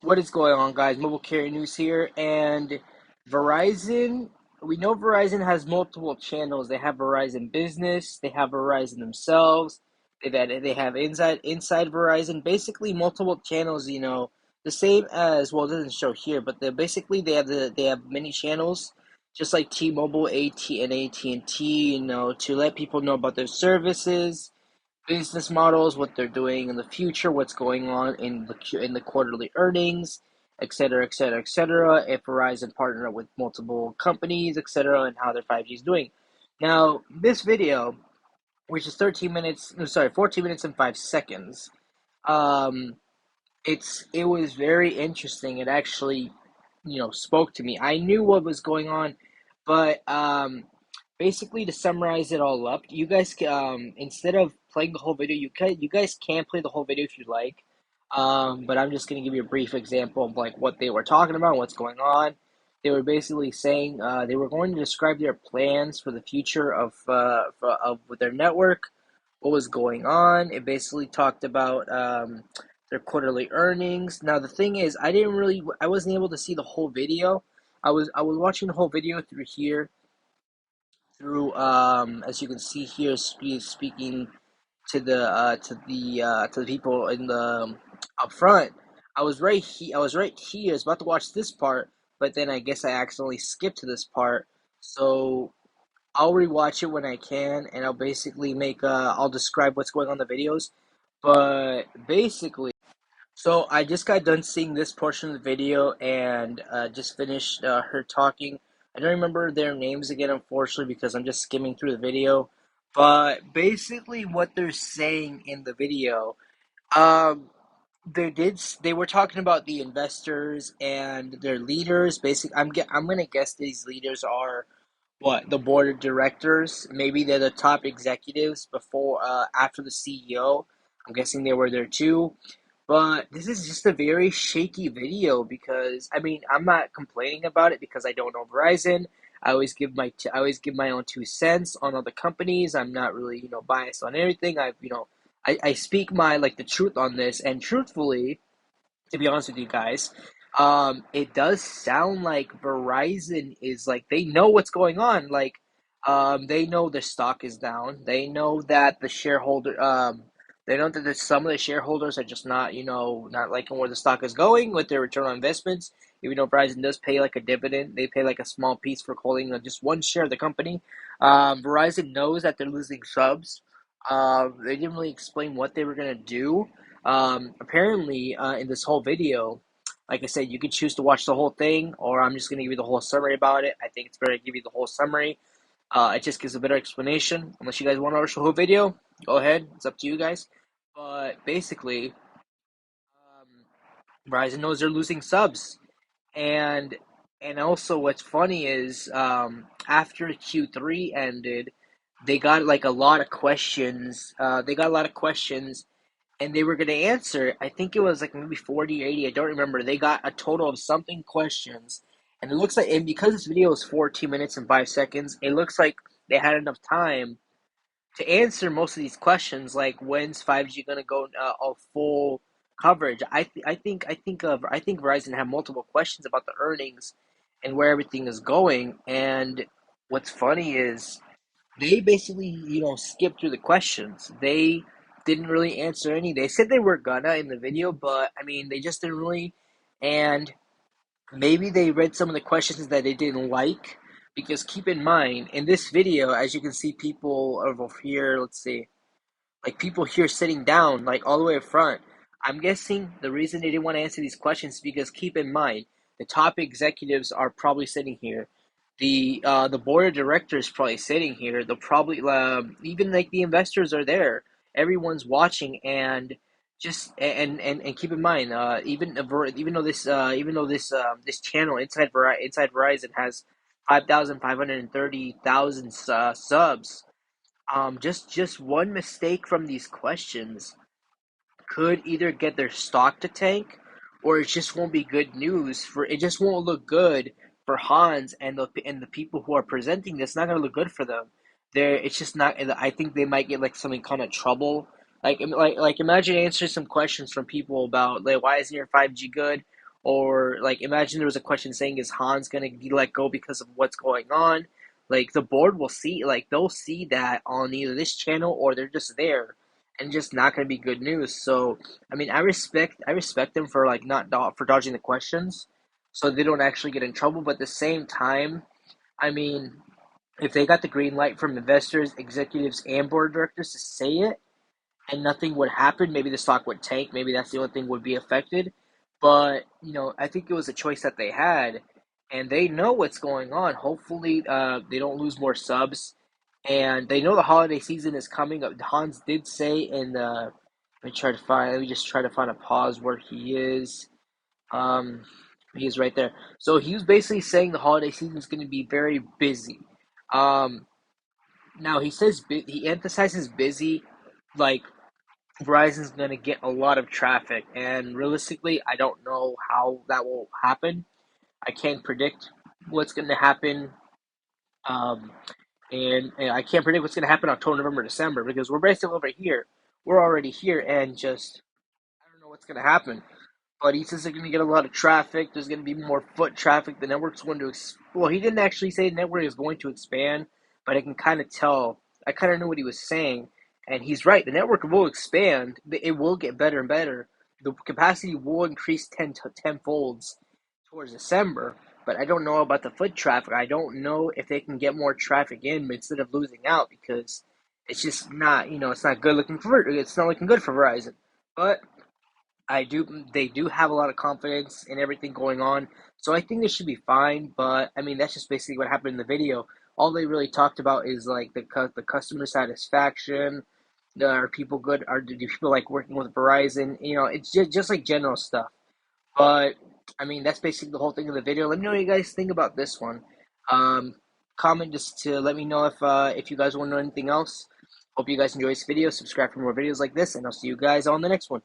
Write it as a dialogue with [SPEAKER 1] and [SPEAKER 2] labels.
[SPEAKER 1] What is going on, guys? Mobile Carrier News here, and Verizon. We know Verizon has multiple channels. They have Verizon Business. They have Verizon themselves. They have inside Verizon. Basically, multiple channels. The same as well. It doesn't show here, but they have many channels, just like T-Mobile, AT&T. To let people know about their services, business models, what they're doing in the future, what's going on in the quarterly earnings, et cetera, et cetera, et cetera. If Verizon partnered up with multiple companies, et cetera, and how their 5G is doing. Now, this video, which is 13 minutes, no, sorry, 14 minutes and 5 seconds, um, it was very interesting. It actually, spoke to me. I knew what was going on, but basically to summarize it all up, you guys instead of playing the whole video, you guys can play the whole video if you like. But I'm just gonna give you a brief example of like what they were talking about, what's going on. They were basically saying they were going to describe their plans for the future of with their network, what was going on. It basically talked about their quarterly earnings. Now the thing is, I wasn't able to see the whole video. I was watching the whole video through here, through as you can see here, speaking to the people in the up front. I was right here. I was about to watch this part, but then I guess I accidentally skipped to this part. So I'll rewatch it when I can, and I'll describe what's going on in the videos. But basically, so I just got done seeing this portion of the video and just finished her talking. I don't remember their names again, unfortunately, because I'm just skimming through the video. But basically, what they're saying in the video, um, they were talking about the investors and their leaders. Basically, I'm gonna guess these leaders are what, the board of directors. Maybe they're the top executives after the CEO. I'm guessing they were there too. But this is just a very shaky video because I mean I'm not complaining about it because I don't know Verizon. I always give my own 2 cents on other companies. I'm not really biased on everything. I speak my like the truth on this, and truthfully, to be honest with you guys, it does sound like Verizon is like they know what's going on. Like, they know the stock is down. They know that some of the shareholders are just not liking where the stock is going with their return on investments. Even though Verizon does pay like a dividend, they pay like a small piece for holding just one share of the company. Verizon knows that they're losing subs. They didn't really explain what they were gonna do. Apparently, in this whole video, like I said, you can choose to watch the whole thing, or I'm just going to give you the whole summary about it. I think it's better to give you the whole summary. It just gives a better explanation. Unless you guys want to watch the whole video, go ahead. It's up to you guys. But basically, Verizon knows they're losing subs, and also what's funny is after Q3 ended, they got like a lot of questions. They got a lot of questions and they were going to answer. I think it was like maybe 40 or 80. I don't remember. They got a total of something questions. And it looks like, and because this video is 14 minutes and 5 seconds, it looks like they had enough time to answer most of these questions, like when's 5G going to go a full coverage. I think Verizon had multiple questions about the earnings and where everything is going. And what's funny is they basically, skipped through the questions. They didn't really answer any. They said they were gonna in the video, but I mean, they just didn't really. And maybe they read some of the questions that they didn't like. Because keep in mind, in this video, as you can see, people over here, let's see, like people here sitting down, like all the way up front. I'm guessing the reason they didn't want to answer these questions is because keep in mind the top executives are probably sitting here. The board of directors probably sitting here. They'll probably even like the investors are there. Everyone's watching and just and keep in mind even though this channel inside Verizon has 5,530,000 subs, just one mistake from these questions could either get their stock to tank, or it just won't be good news for. It just won't look good for Hans and the people who are presenting this. It's not gonna look good for them. It's just not. I think they might get like some kind of trouble. Like imagine answering some questions from people about like why isn't your 5G good, Or like imagine there was a question saying is Hans gonna be let go because of what's going on? Like the board will see, like they'll see that on either this channel or they're just there and just not gonna be good news. So I mean I respect them for like not for dodging the questions so they don't actually get in trouble, but at the same time, I mean if they got the green light from investors, executives, and board directors to say it, and nothing would happen, maybe the stock would tank. Maybe that's the only thing would be affected. But I think it was a choice that they had, and they know what's going on. Hopefully, they don't lose more subs, and they know the holiday season is coming. Hans did say in the. Let me just try to find a pause where he is. Um, he is right there. So he was basically saying the holiday season is going to be very busy. Um, Now he says he emphasizes busy, like Verizon's going to get a lot of traffic, and realistically, I don't know how that will happen. I can't predict what's going to happen, um, and I can't predict what's going to happen October, November, December because we're basically over here. We're already here, and just I don't know what's going to happen. But he says they're going to get a lot of traffic. There's going to be more foot traffic. The network's going to well, he didn't actually say the network is going to expand, but I can kind of tell. I kind of knew what he was saying, and he's right. The network will expand. It will get better and better. The capacity will increase tenfolds towards December. But I don't know about the foot traffic. I don't know if they can get more traffic in instead of losing out because it's just not. It's not good looking for. It's not looking good for Verizon. But I do. They do have a lot of confidence in everything going on, so I think they should be fine. But I mean, that's just basically what happened in the video. All they really talked about is like the customer satisfaction. Are people good? Do people like working with Verizon? It's just like general stuff. But I mean, that's basically the whole thing of the video. Let me know what you guys think about this one. Um, Comment just to let me know if you guys want to know anything else. Hope you guys enjoy this video. Subscribe for more videos like this, and I'll see you guys on the next one.